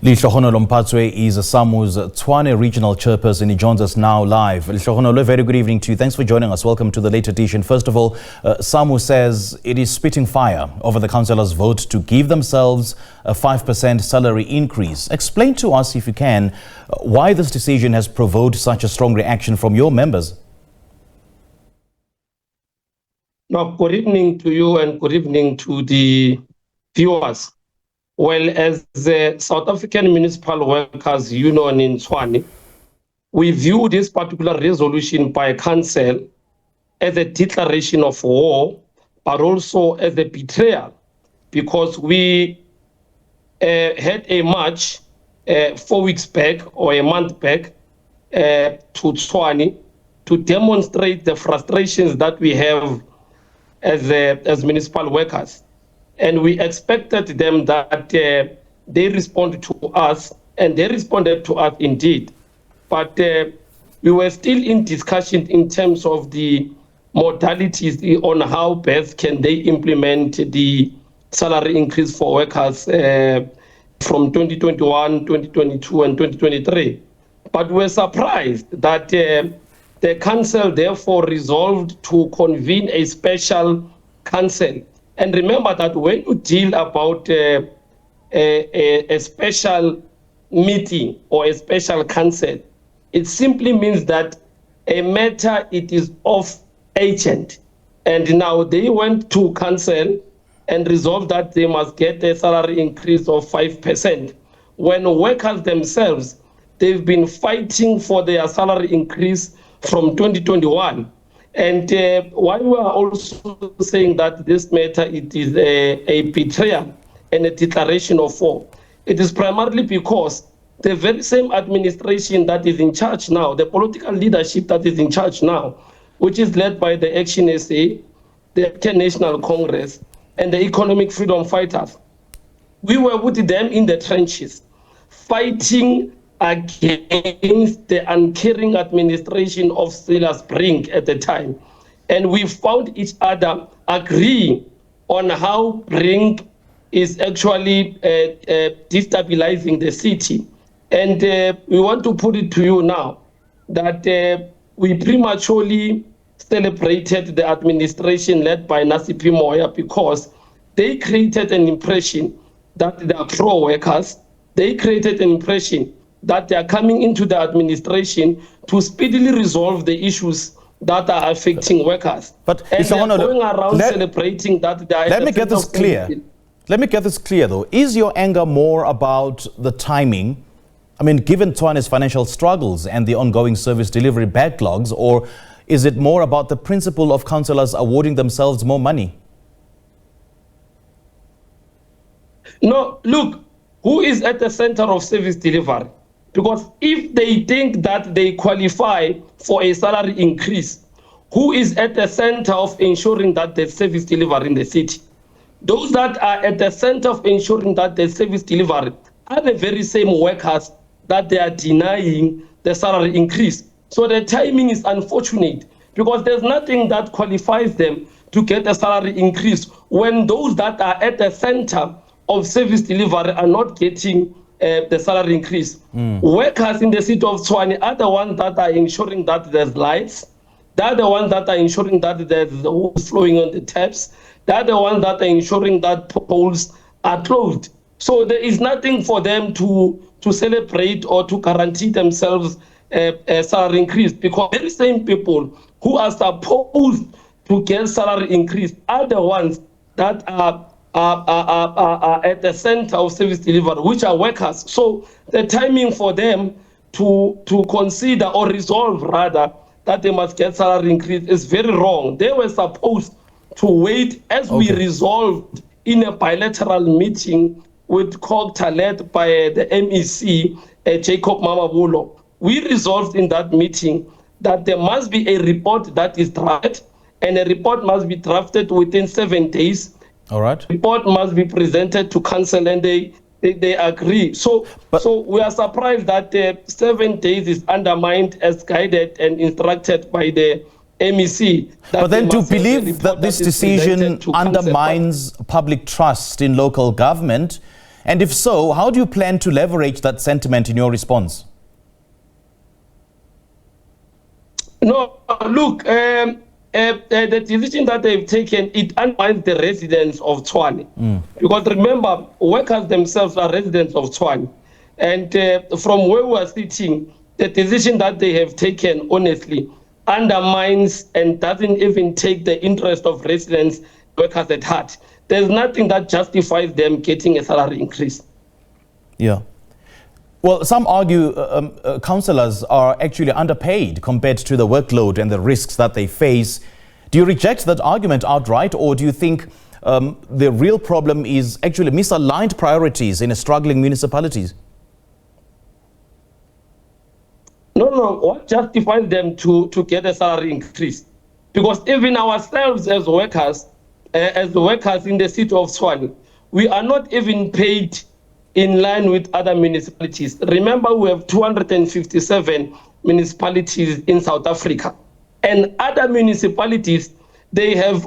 Lehlohonolo Maphatsoe is SAMWU's Tshwane Regional Chairperson. He joins us now live. Lehlohonolo, very good evening to you. Thanks for joining us. Welcome to the late edition. First of all, SAMWU says it is spitting fire over the councillors' vote to give themselves a 5% salary increase. Explain to us, if you can, why this decision has provoked such a strong reaction from your members. Now, good evening to you and good evening to the viewers. Well, as the South African Municipal Workers Union in Tshwane, we view this particular resolution by council as a declaration of war, but also as a betrayal, because we had a march 4 weeks back or a month back to Tshwane to demonstrate the frustrations that we have as municipal workers. And we expected them that they respond to us, and they responded to us indeed. But we were still in discussion in terms of the modalities on how best can they implement the salary increase for workers from 2021, 2022, and 2023. But we're surprised that the council therefore resolved to convene a special council. And remember that when you deal about a special meeting or a special council, it simply means that a matter, it is of agent. And now they went to council and resolved that they must get a salary increase of 5%. When workers themselves, they've been fighting for their salary increase from 2021. And why we are also saying that this matter, it is a betrayal and a declaration of war, it is primarily because the very same administration that is in charge now, the political leadership that is in charge now, which is led by the Action SA, the African National Congress, and the Economic Freedom Fighters, we were with them in the trenches, fighting against the uncaring administration of Silas Brink at the time. And we found each other agreeing on how Brink is actually destabilizing the city. And we want to put it to you now that we prematurely celebrated the administration led by Nasipi Moya because they created an impression that they are pro-workers. They created an impression that they are coming into the administration to speedily resolve the issues that are affecting workers. But and they are going around celebrating that they are... Let me get this clear. Let me get this clear, though. Is your anger more about the timing? I mean, given Tshwane's financial struggles and the ongoing service delivery backlogs, or is it more about the principle of councillors awarding themselves more money? No, look, who is at the center of service delivery? Because if they think that they qualify for a salary increase, who is at the center of ensuring that there's service delivery in the city? Those that are at the center of ensuring that there's service delivery are the very same workers that they are denying the salary increase. So the timing is unfortunate because there's nothing that qualifies them to get a salary increase when those that are at the center of service delivery are not getting the salary increase. Workers in the city of Tshwane are the ones that are ensuring that there's lights. They're the ones that are ensuring that there's water flowing on the taps. They're the ones that are ensuring that poles are closed. So there is nothing for them to celebrate or to guarantee themselves a salary increase, because the very same people who are supposed to get salary increase are the ones that are at the center of service delivery, which are workers. So the timing for them to consider or resolve rather that they must get salary increase is very wrong. They were supposed to wait as we resolved in a bilateral meeting with COGTA led by the MEC, Jacob Mamabulo. We resolved in that meeting that there must be a report that is drafted, and a report must be drafted within 7 days. All right. Report must be presented to council, and they agree. So we are surprised that 7 days is undermined as guided and instructed by the MEC. But then to believe that this decision undermines public trust in local government And if so, how do you plan to leverage that sentiment in your response? No, look, the decision that they've taken, it undermines the residents of Tshwane. Because remember, workers themselves are residents of Tshwane. And from where we are sitting, the decision that they have taken, honestly, undermines and doesn't even take the interest of residents, workers at heart. There's nothing that justifies them getting a salary increase. Yeah. Well, some argue councillors are actually underpaid compared to the workload and the risks that they face. Do you reject that argument outright, or do you think the real problem is actually misaligned priorities in struggling municipalities? No. What justifies them to get a salary increase? Because even ourselves as workers in the city of Tshwane, we are not even paid in line with other municipalities. Remember, we have 257 municipalities in South Africa. And other municipalities, they have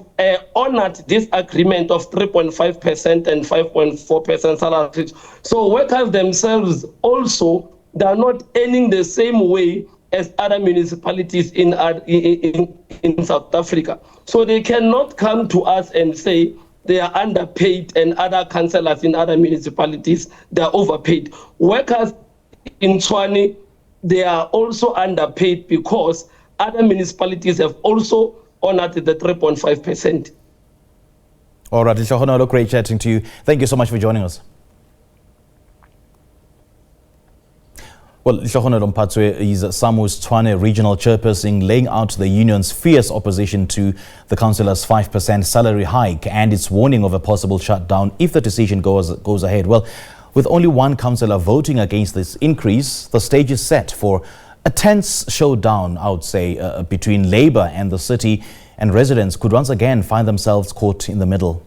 honored this agreement of 3.5% and 5.4% salary. So workers themselves also, they are not earning the same way as other municipalities in South Africa. So they cannot come to us and say they are underpaid and other councillors in other municipalities, they are overpaid. Workers in Tshwane, they are also underpaid because other municipalities have also honored the 3.5%. All right, Lehlohonolo, great chatting to you. Thank you so much for joining us. Well, Lehlohonolo Maphatsoe is SAMWU's Tshwane regional chairperson, laying out the union's fierce opposition to the councillor's 5% salary hike and its warning of a possible shutdown if the decision goes ahead. Well, with only one councillor voting against this increase, the stage is set for a tense showdown, I would say, between Labour and the city, and residents could once again find themselves caught in the middle.